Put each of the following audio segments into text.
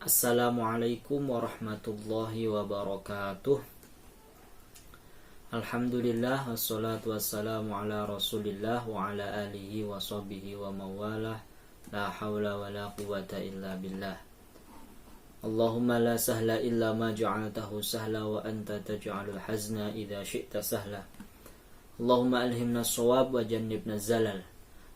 Assalamualaikum warahmatullahi wabarakatuh. Alhamdulillah wassalatu wassalamu ala rasulillah wa ala alihi wa sahbihi wa mawalah. La hawla wa la quwata illa billah. Allahumma la sahla illa ma ja'altahu sahla wa anta taj'alul hazna idha syi'ta sahla. Allahumma alhimna as-shawab wa jannibna zalal.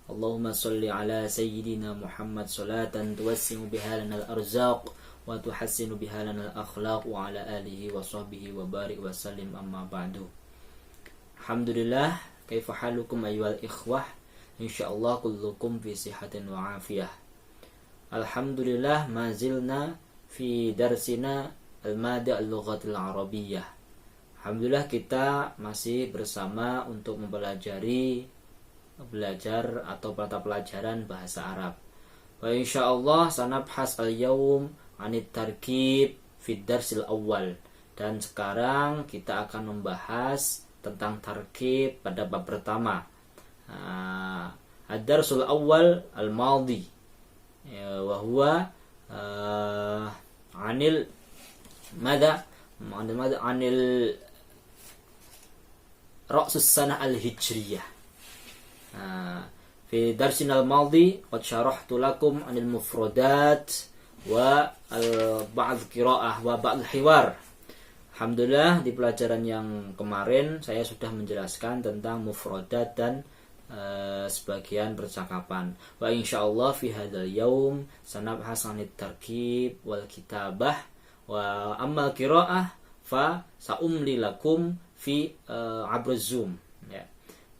Allahumma salli ala sayyidina Muhammad salatan tuwassi'u biha lana al-arzaq wa tuhassinu biha lana al-akhlaq wa ala alihi wa sahbihi wa barik wa sallim amma ba'du. Alhamdulillah, kaifa halukum ayyuhal ikhwah? Insyaallah kullukum fi sihatin wa afiyah. Alhamdulillah, mazilna fi darsina al-madi al-lughatil arabiyyah. Alhamdulillah, kita masih bersama untuk belajar atau mata pelajaran bahasa Arab. Wa insyaallah sanabhas al-yawm anit tarkib fid darsil awal. Dan sekarang kita akan membahas tentang tarkib pada bab pertama. Ad-darsul awal al-madhi wa huwa anil ra'sus sanah al-hijriyah. Fi darsin al-madhi qad syarahtu lakum anil mufradat wa ba'd qiraah wa ba'd hiwar. Alhamdulillah, di pelajaran yang kemarin saya sudah menjelaskan tentang mufradat dan sebagian percakapan. Wa insyaallah fi hadzal yaum sanabhas anit tarkib wal kitabah wa ammal qiraah fa saumli lakum fi abruz zoom.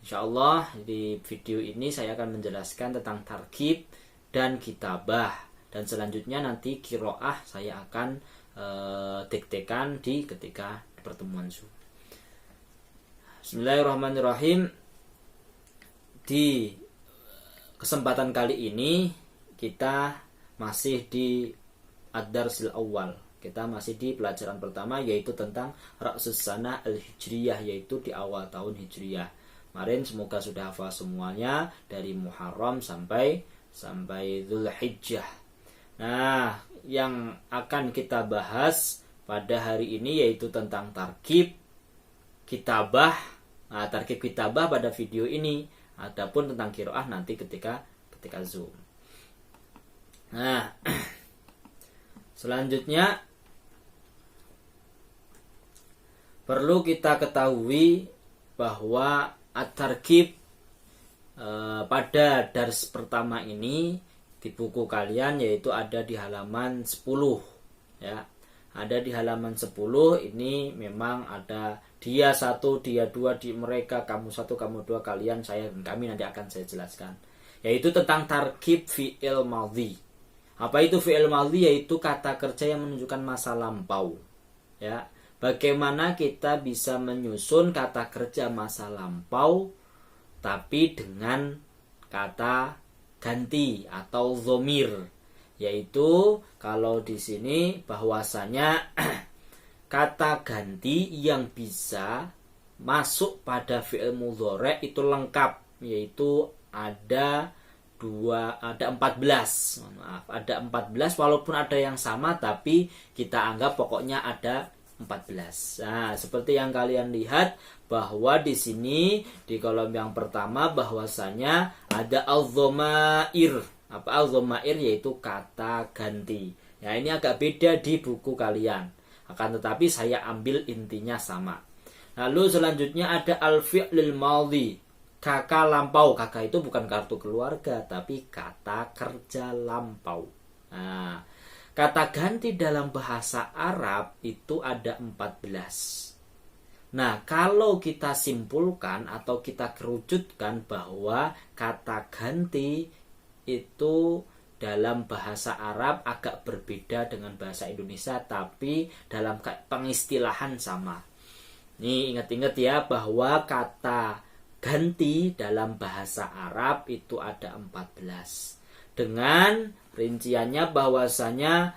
Insyaallah di video ini saya akan menjelaskan tentang tarkib dan kitabah, dan selanjutnya nanti qiraah saya akan tek-tekan ketika pertemuan Zoom. Bismillahirrahmanirrahim. Di kesempatan kali ini kita masih di ad-darsil awal. Kita masih di pelajaran pertama, yaitu tentang ra'sus sanah al-hijriyah, yaitu di awal tahun hijriyah. Kemarin semoga sudah hafal semuanya dari Muharram sampai Dzulhijjah. Nah, yang akan kita bahas pada hari ini yaitu tentang tarkib kitabah. Nah, tarkib kitabah pada video ini, adapun tentang qiraah nanti ketika Zoom. Nah, selanjutnya perlu kita ketahui bahwa at-tarkib pada dars pertama ini di buku kalian yaitu ada di halaman 10 ya. Ada di halaman 10 ini memang ada dia 1, dia 2, di mereka, kamu 1, kamu 2, kalian, saya dan kami, nanti akan saya jelaskan. Yaitu tentang tarkib fi'il madhi. Apa itu fi'il madhi? Yaitu kata kerja yang menunjukkan masa lampau. Ya. Bagaimana kita bisa menyusun kata kerja masa lampau tapi dengan kata ganti atau dhamir, yaitu kalau di sini bahwasanya kata ganti yang bisa masuk pada fi'il mudhari itu lengkap, yaitu ada 14. Ada 14 walaupun ada yang sama tapi kita anggap pokoknya ada 14. Nah, seperti yang kalian lihat bahwa di sini di kolom yang pertama bahwasanya ada al-dhamair. Apa al-dhamair? Yaitu kata ganti. Ya, ini agak beda di buku kalian. Akan tetapi saya ambil intinya sama. Lalu selanjutnya ada al-fi'lil madhi. Kata lampau. Kata itu bukan kartu keluarga tapi kata kerja lampau. Nah, kata ganti dalam bahasa Arab itu ada 14. Nah, kalau kita simpulkan atau kita kerucutkan bahwa kata ganti itu dalam bahasa Arab agak berbeda dengan bahasa Indonesia, tapi dalam pengistilahan sama. Nih, ingat-ingat ya bahwa kata ganti dalam bahasa Arab itu ada 14. Dengan rinciannya bahwasanya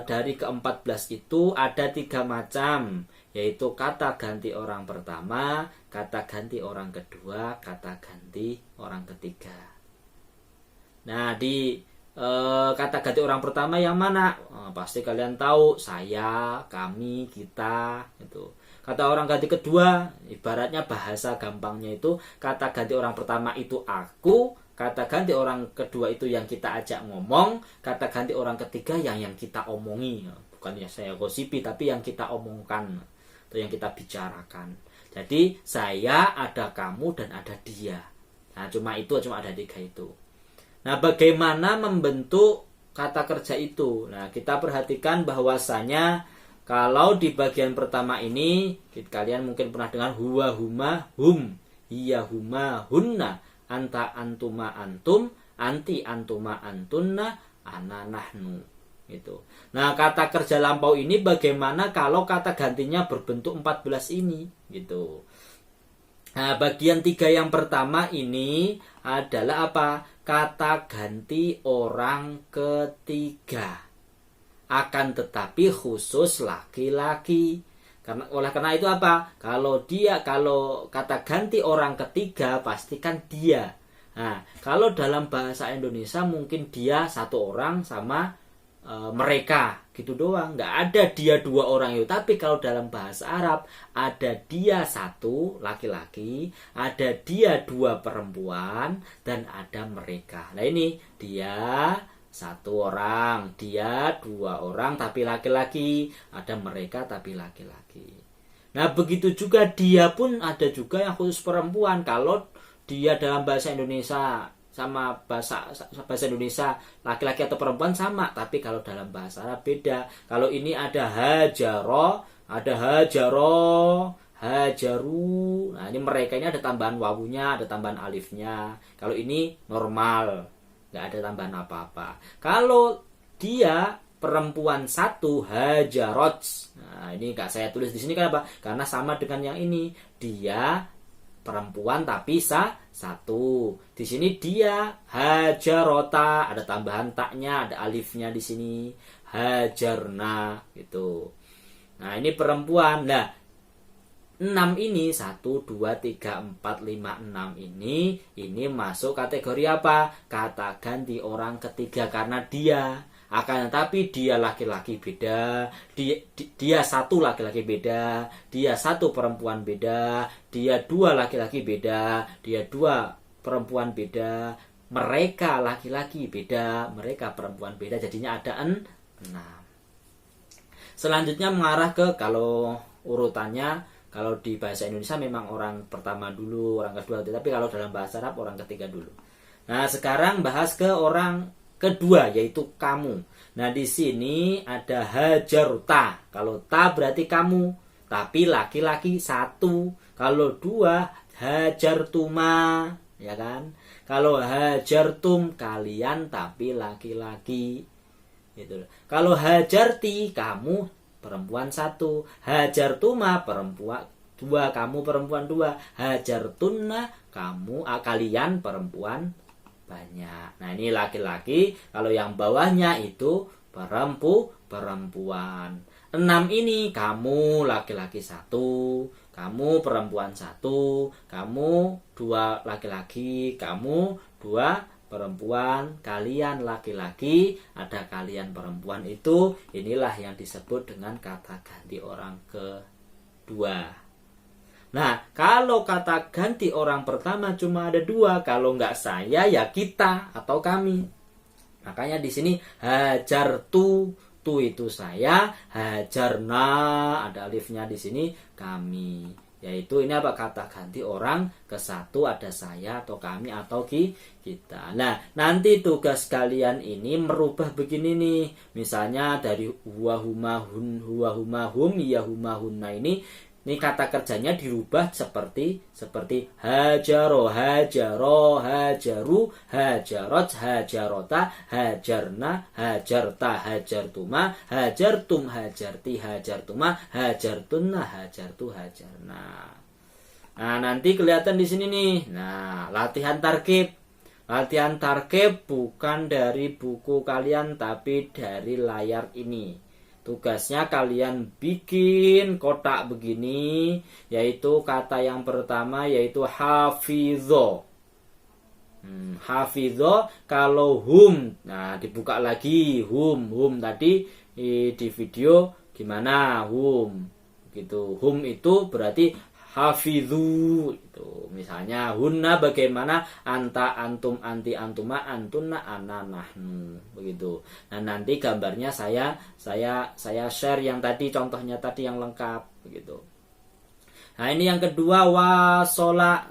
dari ke-14 itu ada 3 macam, yaitu kata ganti orang pertama, kata ganti orang kedua, kata ganti orang ketiga. Nah, di kata ganti orang pertama yang mana? Nah, pasti kalian tahu saya, kami, kita itu. Kata orang ganti kedua, ibaratnya bahasa gampangnya itu kata ganti orang pertama itu aku, kata ganti orang kedua itu yang kita ajak ngomong, kata ganti orang ketiga yang kita omongi. Bukan yang saya gosipi tapi yang kita omongkan atau yang kita bicarakan. Jadi saya, ada kamu, dan ada dia. Nah cuma ada 3 itu. Nah bagaimana membentuk kata kerja itu? Nah kita perhatikan bahwasanya kalau di bagian pertama ini kalian mungkin pernah dengar huwa, huma, hum, hiya, huma, hunna, anta, antuma, antum, anti, antuma, antunna, ana, nahnu. Gitu. Nah kata kerja lampau ini bagaimana kalau kata gantinya berbentuk 14 ini? Gitu. Nah bagian 3 yang pertama ini adalah apa? Kata ganti orang ketiga. Akan tetapi khusus laki-laki. Karena itu apa? Kalau kata ganti orang ketiga pastikan dia. Nah, kalau dalam bahasa Indonesia mungkin dia 1 orang sama mereka gitu doang, nggak ada dia 2 orang itu. Tapi kalau dalam bahasa Arab ada dia 1 laki-laki, ada dia 2 perempuan, dan ada mereka. Nah ini dia 1 orang, dia 2 orang tapi laki-laki, ada mereka tapi laki-laki. Nah begitu juga dia pun ada juga yang khusus perempuan. Kalau dia dalam bahasa Indonesia sama bahasa Indonesia laki-laki atau perempuan sama, tapi kalau dalam bahasa Arab beda. Kalau ini ada hajaro, ada hajaro, hajaru. Nah ini mereka ini ada tambahan wawunya, ada tambahan alifnya. Kalau ini normal, nggak ada tambahan apa-apa. Kalau dia perempuan 1 hajarot. Nah ini nggak saya tulis di sini kenapa? Karena sama dengan yang ini. Dia perempuan tapi 1. Di sini dia hajarota, ada tambahan taknya, ada alifnya di sini. Hajarna gitu. Nah, ini perempuan. Nah, 6 ini 1 2 3 4 5 6 ini masuk kategori apa? Kata ganti orang ketiga karena dia. Akan tetapi dia laki-laki beda, dia 1 laki-laki beda, dia 1 perempuan beda, dia 2 laki-laki beda, dia 2 perempuan beda, mereka laki-laki beda, mereka perempuan beda, jadinya ada 6. Selanjutnya mengarah ke kalau urutannya, kalau di bahasa Indonesia memang orang pertama dulu, orang kedua, tapi kalau dalam bahasa Arab orang ketiga dulu. Nah sekarang bahas ke orang kedua yaitu kamu. Nah di sini ada hajarta. Kalau ta berarti kamu, tapi laki-laki 1. Kalau 2 hajartuma, ya kan? Kalau hajartum kalian tapi laki-laki. Gitu. Kalau hajarti kamu perempuan 1, hajartuma perempuan 2, kamu perempuan 2, hajartunna kalian perempuan banyak. Nah ini laki-laki, kalau yang bawahnya itu perempuan. 6 ini kamu laki-laki 1, kamu perempuan 1, kamu 2 laki-laki, kamu 2 perempuan, kalian laki-laki, ada kalian perempuan. Itu inilah yang disebut dengan kata ganti orang kedua. Nah, kalau kata ganti orang pertama cuma ada 2, kalau nggak saya ya kita atau kami. Makanya di sini hajartu, tu itu saya, hajarna ada alifnya di sini kami. Yaitu ini apa? Kata ganti orang ke-1 ada saya atau kami atau kita. Nah, nanti tugas kalian ini merubah begini nih. Misalnya dari huwa huma hun, huwa huma hum, ya huma hunna ini kata kerjanya dirubah seperti hajaro, hajaro, hajaru, hajarot, hajarota, hajarna, hajarta, hajartuma, hajartum, hajarti, hajartuma, hajartunna, hajartu, hajarna. Nah, nanti kelihatan di sini nih. Nah, latihan tarkib. Latihan tarkib bukan dari buku kalian tapi dari layar ini. Tugasnya kalian bikin kotak begini, yaitu kata yang pertama yaitu hafidho. Hafidho, kalau hum, nah dibuka lagi hum tadi di video gimana hum gitu. Hum itu berarti hafidhu itu. Misalnya hunna bagaimana, anta, antum, anti, antuma, antunna, ana, nahnu begitu. Nah, nanti gambarnya saya share yang tadi contohnya tadi yang lengkap begitu. Nah, ini yang kedua wasola.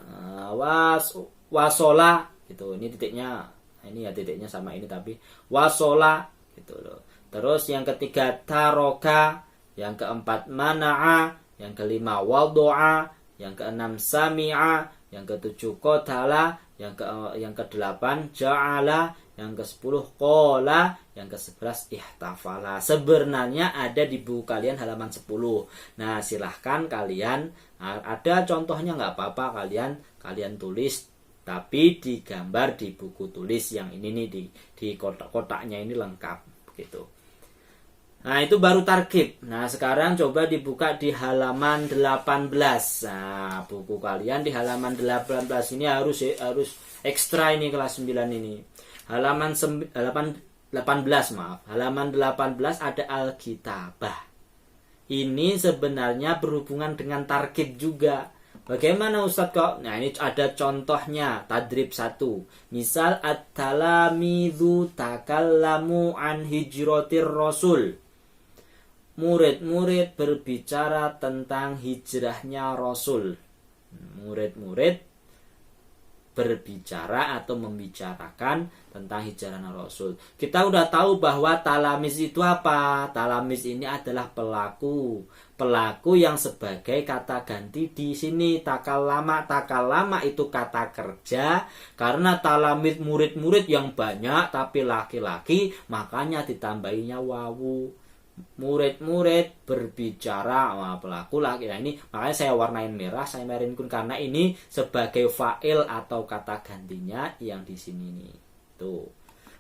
Wasola gitu. Ini titiknya, ini ya titiknya sama ini tapi wasola gitu loh. Terus yang ketiga taroka, yang keempat mana'a, yang kelima wado'a, yang keenam sami'a, yang ketujuh qatala, yang kedelapan ja'ala, yang ke-10 qala, yang ke-11 ihtafala. Sebenarnya ada di buku kalian halaman 10. Nah, silahkan kalian, ada contohnya nggak apa-apa, kalian tulis, tapi digambar di buku tulis yang ini nih, di kotak-kotaknya ini lengkap gitu. Nah, itu baru tarkib. Nah, sekarang coba dibuka di halaman 18. Nah, buku kalian di halaman 18 ini harus ekstra ini kelas 9 ini. Halaman 18 maaf. Halaman 18 ada Alkitabah. Ini sebenarnya berhubungan dengan tarkib juga. Bagaimana Ustadz kok? Nah, ini ada contohnya, tadrib 1. Misal at-talamidhu takallamu an hijratir rasul. Murid-murid berbicara tentang hijrahnya Rasul. Murid-murid berbicara atau membicarakan tentang hijrahnya Rasul. Kita udah tahu bahwa talamis itu apa? Talamis ini adalah pelaku. Pelaku yang sebagai kata ganti di sini takallama. Takallama itu kata kerja. Karena talamis murid-murid yang banyak tapi laki-laki, makanya ditambahinya wawu. Murid-murid berbicara, pelaku laki. Nah, ini makanya saya warnain merah, saya merahin kun karena ini sebagai fa'il atau kata gantinya yang di sini nih. Tuh.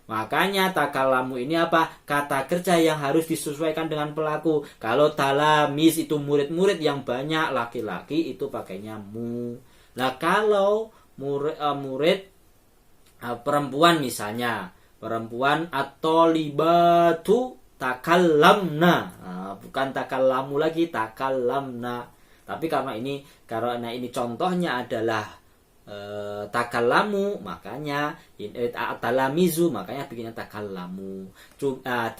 Makanya takalamu ini apa? Kata kerja yang harus disesuaikan dengan pelaku. Kalau talamis itu murid-murid yang banyak laki-laki, itu pakainya mu. Nah, kalau murid perempuan misalnya, perempuan atau libatu takallamna, bukan takallamu lagi, takallamna. Tapi karena ini contohnya adalah takallamu, makanya talamizu, makanya bikinnya takallamu.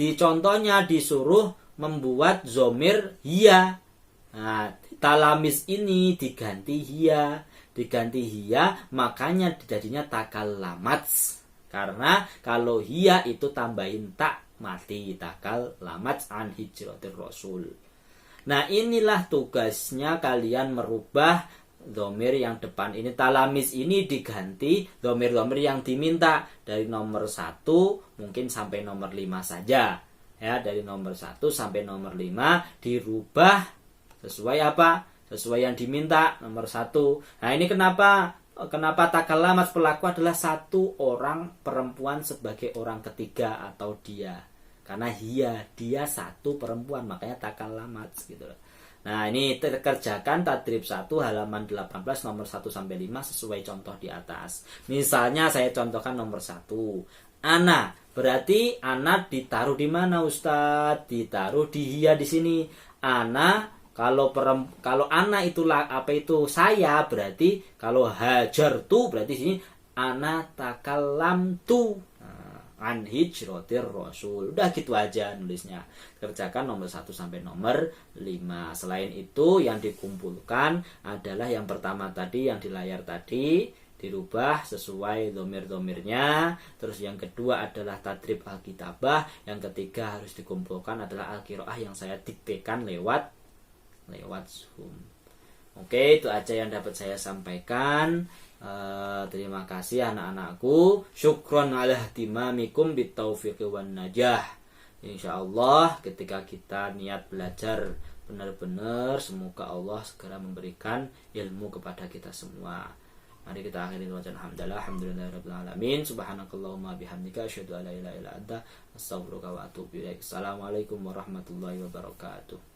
Di contohnya disuruh membuat zomir hiya. Nah, talamis ini diganti hiya, makanya jadinya takallamat. Karena kalau hiya itu tambahin tak, mati, takallamat an hijratir rasul. Nah, inilah tugasnya kalian merubah dhamir yang depan ini. Talamis ini diganti dhamir-dhamir yang diminta dari nomor 1 mungkin sampai nomor 5 saja. Ya, dari nomor 1 sampai nomor 5 dirubah sesuai apa? Sesuai yang diminta nomor 1. Nah, ini kenapa takallamat pelaku adalah satu orang perempuan sebagai orang ketiga atau dia. Karena dia satu perempuan, makanya takallamat gitu. Nah, ini terkerjakan tadrib 1 halaman 18 nomor 1 sampai 5 sesuai contoh di atas. Misalnya saya contohkan nomor 1. Ana, berarti ana ditaruh di mana Ustadz? Ditaruh di hiya di sini. Ana kalau ana itulah apa itu saya, berarti kalau hajar tu berarti sini ana takallamtu an hijratir rasul. Udah gitu aja nulisnya. Kerjakan nomor 1 sampai nomor 5. Selain itu yang dikumpulkan adalah yang pertama tadi yang di layar tadi dirubah sesuai dhamir-dhamirnya. Terus yang kedua adalah tadrib Alkitabah. Yang ketiga harus dikumpulkan adalah Al-Qiraah yang saya diktekan lewat Zoom. Oke, itu aja yang dapat saya sampaikan. Terima kasih anak-anakku. Syukron ala ihtimamikum bitaufiqi wan najah. Insyaallah ketika kita niat belajar benar-benar, semoga Allah segera memberikan ilmu kepada kita semua. Mari kita akhiri bacaan alhamdulillahirabbil alamin. Subhanakallahumma bihamdika asyhadu an la ilaha illa anta astaghfiruka wa atubu ilaik. Assalamualaikum warahmatullahi wabarakatuh.